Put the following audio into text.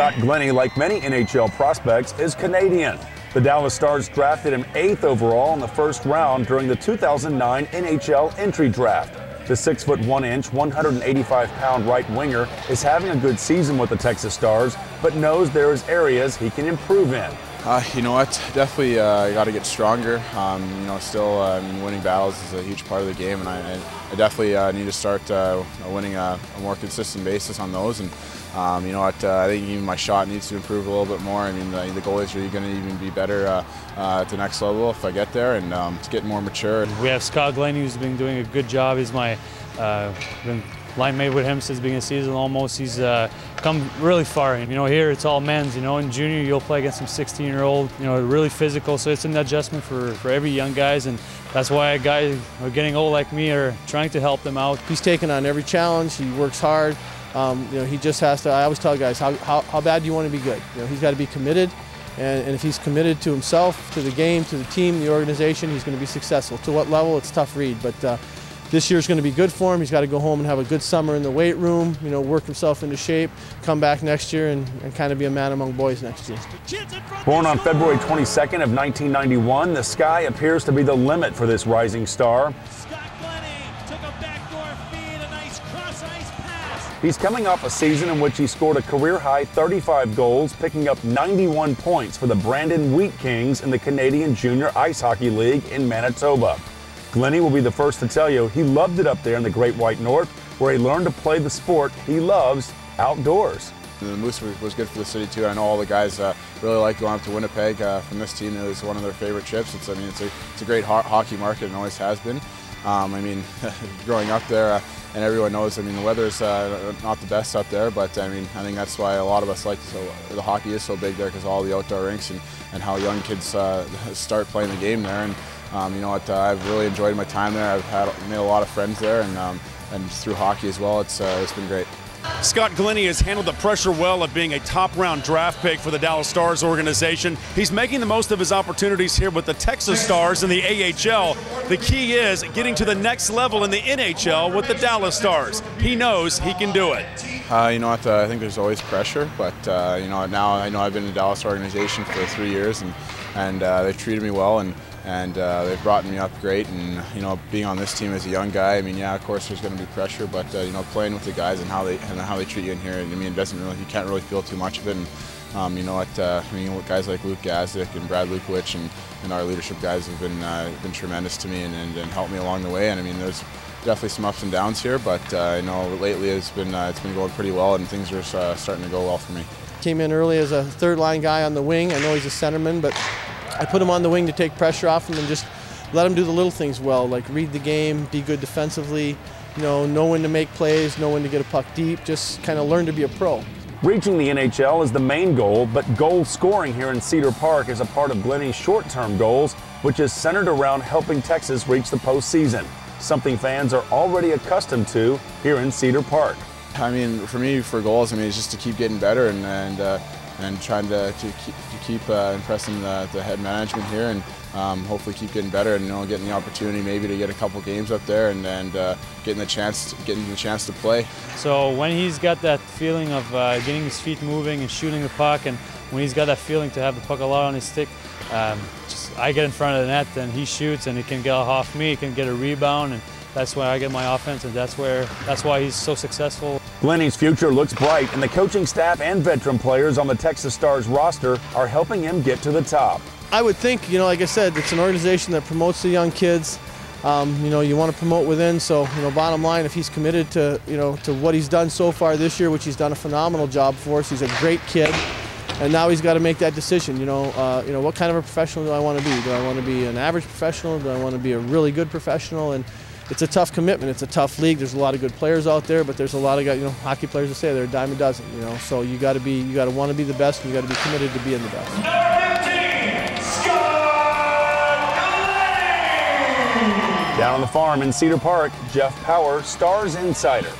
Scott Glennie, like many NHL prospects, is Canadian. The Dallas Stars drafted him 8th overall in the first round during the 2009 NHL entry draft. The 6'1", 185-pound right winger is having a good season with the Texas Stars, but knows there is areas he can improve in. You know what? Definitely got to get stronger. Still winning battles is a huge part of the game, and I definitely need to start winning a more consistent basis on those. And you know what? I think even my shot needs to improve a little bit more. I mean, the goal is really going to even be better at the next level if I get there, and to get more mature. We have Scott Glennie, who's been doing a good job. He's my been line mate with him since the beginning of the season almost. He's come really far. You know, here it's all men's. You know, in junior you'll play against some 16-year-old. You know, really physical. So it's an adjustment for every young guys, and that's why guys who are getting old like me are trying to help them out. He's taking on every challenge. He works hard. He just has to. I always tell guys, how bad do you want to be good? You know, he's got to be committed, and if he's committed to himself, to the game, to the team, the organization, he's going to be successful. To what level, it's a tough read, but this year's going to be good for him. He's got to go home and have a good summer in the weight room, you know, work himself into shape, come back next year and kind of be a man among boys next year. Born on February 22nd of 1991, the sky appears to be the limit for this rising star. Scott Glennie took a backdoor feed, a nice cross-ice pass. He's coming off a season in which he scored a career-high 35 goals, picking up 91 points for the Brandon Wheat Kings in the Canadian Junior Ice Hockey League in Manitoba. Glennie will be the first to tell you he loved it up there in the Great White North, where he learned to play the sport he loves, outdoors. The Moose was good for the city too. I know all the guys really like going up to Winnipeg from this team. It was one of their favorite trips. It's a great hockey market and always has been. Growing up there, and everyone knows, the weather's not the best up there, but I think that's why a lot of us like the hockey is so big there, because all the outdoor rinks and how young kids start playing the game there. And you know what? I've really enjoyed my time there. I've made a lot of friends there, and through hockey as well. It's been great. Scott Glennie has handled the pressure well of being a top-round draft pick for the Dallas Stars organization. He's making the most of his opportunities here with the Texas Stars in the AHL. The key is getting to the next level in the NHL with the Dallas Stars. He knows he can do it. You know what? I think there's always pressure, but now I know I've been in the Dallas organization for 3 years, and they've treated me well, and they've brought me up great. And being on this team as a young guy, yeah, of course there's going to be pressure, but playing with the guys and how they treat you in here, it doesn't really, you can't really feel too much of it. And guys like Luke Gazdic and Brad Lukowich and our leadership guys have been tremendous to me and helped me along the way. And there's definitely some ups and downs here, but lately it's been going pretty well, and things are starting to go well for me. Came in early as a third-line guy on the wing. I know he's a centerman, but I put him on the wing to take pressure off him and just let him do the little things well, like read the game, be good defensively, know when to make plays, know when to get a puck deep, just kind of learn to be a pro. Reaching the NHL is the main goal, but goal scoring here in Cedar Park is a part of Glennie's short-term goals, which is centered around helping Texas reach the postseason, something fans are already accustomed to here in Cedar Park. For me, for goals, it's just to keep getting better and trying to keep impressing the head management here, and hopefully keep getting better, and getting the opportunity maybe to get a couple games up there and getting the chance to play. So when he's got that feeling of getting his feet moving and shooting the puck, and when he's got that feeling to have the puck a lot on his stick, I get in front of the net and he shoots, and he can get off me, he can get a rebound, and that's where I get my offense, and that's why he's so successful. Glennie's future looks bright, and the coaching staff and veteran players on the Texas Stars roster are helping him get to the top. I would think, like I said, it's an organization that promotes the young kids. You want to promote within, so bottom line, if he's committed to to what he's done so far this year, which he's done a phenomenal job for us. He's a great kid, and now he's got to make that decision. What kind of a professional do I want to be? Do I want to be an average professional? Do I want to be a really good professional? And it's a tough commitment. It's a tough league. There's a lot of good players out there, but there's a lot of guys, hockey players that say they're a dime a dozen. So you got to want to be the best, and you got to be committed to being the best. Down on the farm in Cedar Park, Jeff Power, Stars Insider.